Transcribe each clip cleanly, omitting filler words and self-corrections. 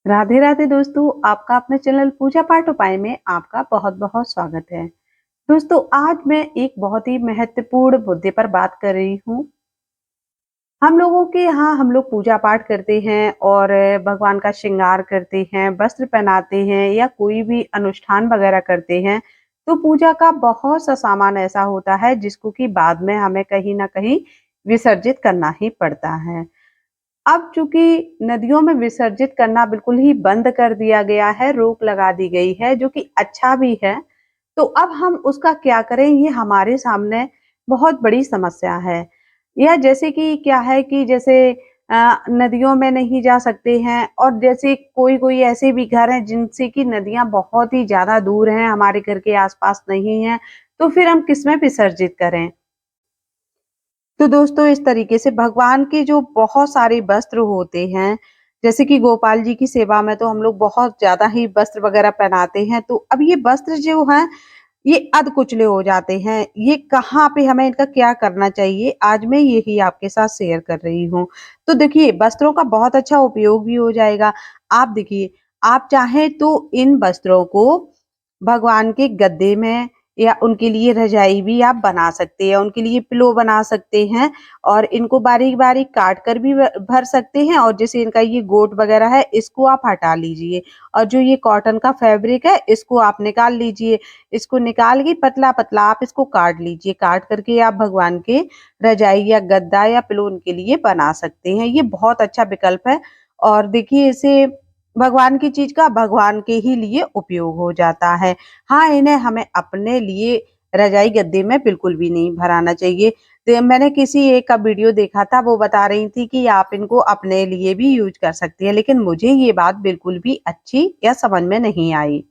राधे राधे दोस्तों, आपका अपने चैनल पूजा पाठ उपाय में आपका बहुत बहुत स्वागत है। दोस्तों, आज मैं एक बहुत ही महत्वपूर्ण मुद्दे पर बात कर रही हूँ। हम लोगों के यहाँ हम लोग पूजा पाठ करते हैं और भगवान का श्रृंगार करते हैं, वस्त्र पहनाते हैं या कोई भी अनुष्ठान वगैरह करते हैं। तो पूजा का बहुत सा सामान ऐसा होता है जिसको कि बाद में हमें कहीं ना कहीं विसर्जित करना ही पड़ता है। अब चूँकि नदियों में विसर्जित करना बिल्कुल ही बंद कर दिया गया है, रोक लगा दी गई है, जो कि अच्छा भी है। तो अब हम उसका क्या करें, ये हमारे सामने बहुत बड़ी समस्या है। या जैसे कि क्या है कि जैसे नदियों में नहीं जा सकते हैं और जैसे कोई-कोई ऐसे भी घर हैं जिनसे कि नदियाँ बहुत ही ज़्यादा दूर हैं, हमारे घर के आस-पास नहीं हैं, तो फिर हम किसमें विसर्जित करें? तो दोस्तों, इस तरीके से भगवान के जो बहुत सारे वस्त्र होते हैं, जैसे कि गोपाल जी की सेवा में तो हम लोग बहुत ज़्यादा ही वस्त्र वगैरह पहनाते हैं। तो अब ये वस्त्र जो हैं, ये अधकुचले हो जाते हैं। ये कहाँ पे हमें इनका क्या करना चाहिए, आज मैं यही आपके साथ शेयर कर रही हूँ। तो देखिए, वस्त्रों का बहुत अच्छा उपयोग भी हो जाएगा। आप देखिए, आप चाहें तो इन वस्त्रों को भगवान के गद्दे में या उनके लिए रज़ाई भी आप बना सकते हैं, उनके लिए पिलो बना सकते हैं और इनको बारीक-बारीक काट कर भी भर सकते हैं और जैसे इनका ये गोट वगैरह है, इसको आप हटा लीजिए और जो ये कॉटन का फैब्रिक है, इसको आप निकाल लीजिए। इसको निकाल के पतला-पतला आप इसको काट लीजिए। काट कर के आप भगवान के रज़ाई या गद्दा या पिलो उनके लिए बना सकते हैं। ये बहुत अच्छा विकल्प है और देखिए, इसे भगवान की चीज़ का भगवान के ही लिए उपयोग हो जाता है। हाँ, इन्हें हमें अपने लिए रज़ाई गद्दे में बिल्कुल भी नहीं भराना चाहिए। तो मैंने किसी एक का वीडियो देखा था, वो बता रही थी कि आप इनको अपने लिए भी यूज़ कर सकती हैं, लेकिन मुझे ये बात बिल्कुल भी अच्छी या समझ में नहीं आई।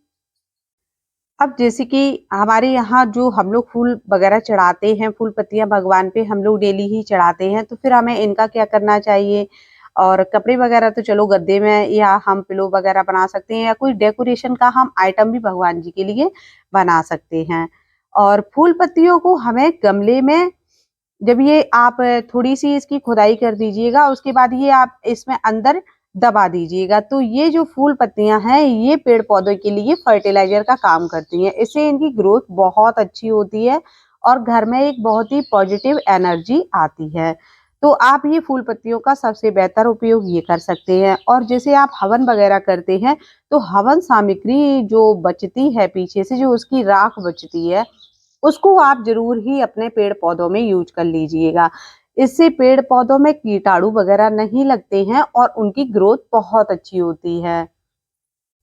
अब जैसे कि हमारे यहाँ जो हम लोग फूल वगैरह चढ़ाते हैं, फूल पत्तियाँ भगवान पे हम लोग डेली ही चढ़ाते हैं, तो फिर हमें इनका क्या करना चाहिए? और कपड़े वगैरह तो चलो गद्दे में या हम पिलो वगैरह बना सकते हैं या कोई डेकोरेशन का हम आइटम भी भगवान जी के लिए बना सकते हैं। और फूल पत्तियों को हमें गमले में जब ये आप थोड़ी-सी इसकी खुदाई कर दीजिएगा, उसके बाद ये आप इसमें अंदर दबा दीजिएगा। तो ये जो फूल पत्तियाँ हैं, ये पेड़-पौधों के लिए फर्टिलाइज़र का काम करती हैं। इससे इनकी ग्रोथ बहुत अच्छी होती है और घर में एक बहुत ही पॉज़िटिव एनर्जी आती है। तो आप ये फूल पत्तियों का सबसे बेहतर उपयोग ये कर सकते हैं और जैसे आप हवन वगैरह करते हैं, तो हवन सामग्री जो बचती है पीछे से, जो उसकी राख बचती है, उसको आप ज़रूर ही अपने पेड़-पौधों में यूज़ कर लीजिएगा। इससे पेड़-पौधों में कीटाणु वगैरह नहीं लगते हैं और उनकी ग्रोथ बहुत अच्छी होती है।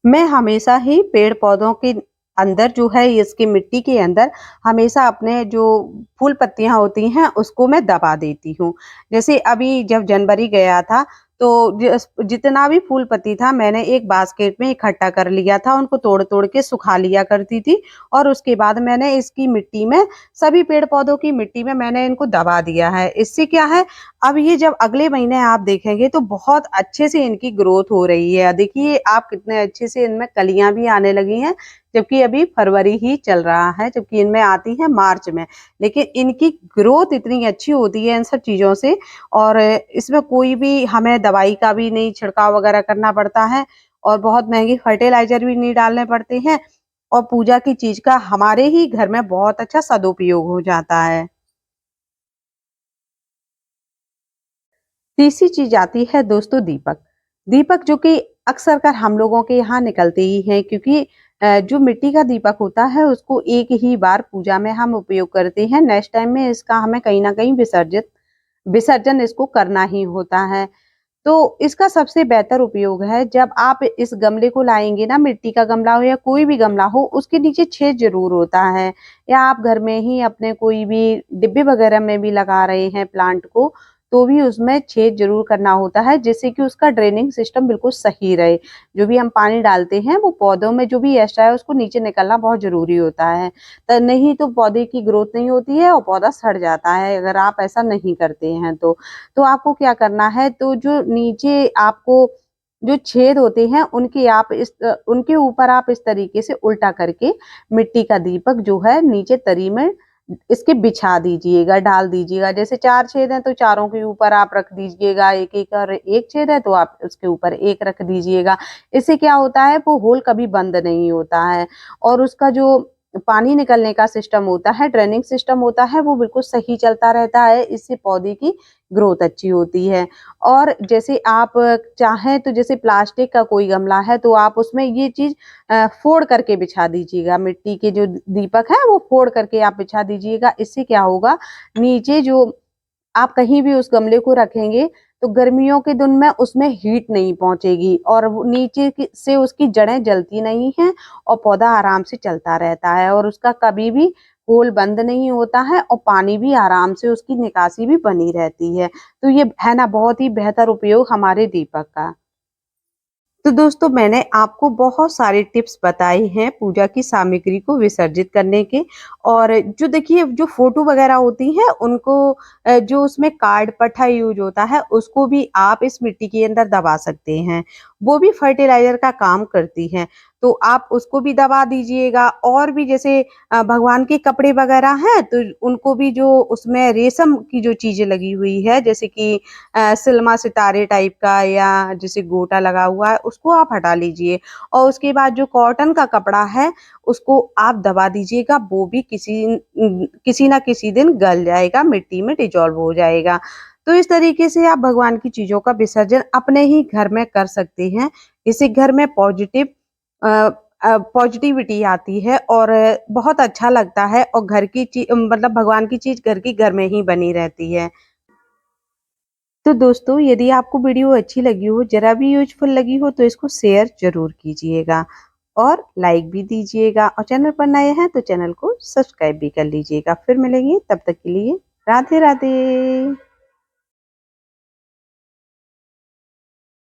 मैं हमेशा ही पेड़-पौधों के अंदर जो है, इसकी मिट्टी के अंदर हमेशा अपने जो फूल पत्तियाँ होती हैं उसको मैं दबा देती हूँ। जैसे अभी जब जनवरी गया था, तो जितना भी फूल पत्ती था मैंने एक बास्केट में इकट्ठा कर लिया था, उनको तोड़-तोड़ के सुखा लिया करती थी और उसके बाद मैंने इसकी मिट्टी में, सभी पेड़-पौधों की मिट्टी में मैंने इनको दबा दिया है। इससे क्या है, अब ये जब अगले महीने आप देखेंगे तो बहुत अच्छे से इनकी ग्रोथ हो रही है। देखिए, आप कितने अच्छे से इनमें कलियाँ भी आने लगी हैं, जबकि अभी फरवरी ही चल रहा है, जबकि इनमें आती है मार्च में। लेकिन इनकी ग्रोथ इतनी अच्छी होती है इन सब चीज़ों से और इसमें कोई भी हमें दवाई का भी नहीं छिड़काव वगैरह करना पड़ता है और बहुत महँगे फर्टिलाइज़र भी नहीं डालने पड़ते हैं और पूजा की चीज़ का हमारे ही घर में बहुत अच्छा सदुपयोग हो जाता है। तीसरी चीज़ आती है दोस्तों, दीपक। दीपक जो कि अक्सर कर हम लोगों के यहाँ निकलते ही हैं, क्योंकि जो मिट्टी का दीपक होता है उसको एक ही बार पूजा में हम उपयोग करते हैं। नेक्स्ट टाइम में इसका हमें कहीं न कहीं विसर्जन इसको करना ही होता है। तो इसका सबसे बेहतर उपयोग है, जब आप इस गमले को लाएँगे ना, मिट्टी का गमला हो या कोई भी गमला हो, उसके नीचे छेद ज़रूर होता है या आप घर में ही अपने कोई भी डिब्बे वगैरह में भी लगा रहे हैं प्लांट को, तो भी उसमें छेद ज़रूर करना होता है, जिससे कि उसका ड्रेनिंग सिस्टम बिल्कुल सही रहे। जो भी हम पानी डालते हैं, वो पौधों में जो भी एक्स्ट्रा है, उसको नीचे निकलना बहुत ज़रूरी होता है। नहीं तो पौधे की ग्रोथ नहीं होती है और पौधा सड़ जाता है, अगर आप ऐसा नहीं करते हैं तो। तो आपको क्या करना है, तो जो नीचे आपको जो छेद होते हैं उनके ऊपर आप इस तरीके से उल्टा करके मिट्टी का दीपक जो है नीचे तरी में इसके बिछा दीजिएगा, डाल दीजिएगा। जैसे 4 छेद हैं तो चारों के ऊपर आप रख दीजिएगा एक-एक, और 1 छेद है तो आप उसके ऊपर 1 रख दीजिएगा। इससे क्या होता है, वो होल कभी बंद नहीं होता है और उसका जो पानी निकलने का सिस्टम होता है, ड्रेनिंग सिस्टम होता है, वो बिल्कुल सही चलता रहता है। इससे पौधे की ग्रोथ अच्छी होती है। और जैसे आप चाहें तो जैसे प्लास्टिक का कोई गमला है तो आप उसमें ये चीज़ फोड़ करके बिछा दीजिएगा। मिट्टी के जो दीपक है वो फोड़ करके आप बिछा दीजिएगा। इससे क्या होगा, नीचे जो आप कहीं भी उस गमले को रखेंगे तो गर्मियों के दिन में उसमें हीट नहीं पहुंचेगी और वो नीचे से उसकी जड़ें जलती नहीं हैं और पौधा आराम से चलता रहता है और उसका कभी भी होल बंद नहीं होता है और पानी भी आराम से उसकी निकासी भी बनी रहती है। तो ये है ना बहुत ही बेहतर उपयोग हमारे दीपक का। तो दोस्तों मैंने आपको बहुत सारे टिप्स बताए हैं पूजा की सामग्री को विसर्जित करने के। और जो देखिए जो फोटो वगैरह होती हैं उनको जो उसमें कार्ड पट्टा यूज होता है उसको भी आप इस मिट्टी के अंदर दबा सकते हैं। वो भी फर्टिलाइजर का काम करती हैं। तो आप उसको भी दबा दीजिएगा। और भी जैसे भगवान के कपड़े वगैरह हैं तो उनको भी जो उसमें रेशम की जो चीजें लगी हुई है जैसे कि सिल्मा सितारे टाइप का या जैसे गोटा लगा हुआ है उसको आप हटा लीजिए। और उसके बाद जो कॉटन का कपड़ा है उसको आप दबा दीजिएगा। वो भी किसी ना किसी दिन गल जाएगा, मिट्टी में डिजॉल्व हो जाएगा। तो इस तरीके से आप भगवान की चीजों का विसर्जन अपने ही घर में कर सकते हैं। इससे घर में पॉजिटिविटी आती है और बहुत अच्छा लगता है और घर की मतलब भगवान की चीज घर की घर में ही बनी रहती है। तो दोस्तों यदि आपको वीडियो अच्छी लगी हो, ज़रा भी यूज़फुल लगी हो तो इसको शेयर ज़रूर कीजिएगा और लाइक भी दीजिएगा और चैनल पर नए हैं तो चैनल को सब्सक्राइब भी कर लीजिएगा। फिर मिलेंगे, तब तक के लिए राधे राधे।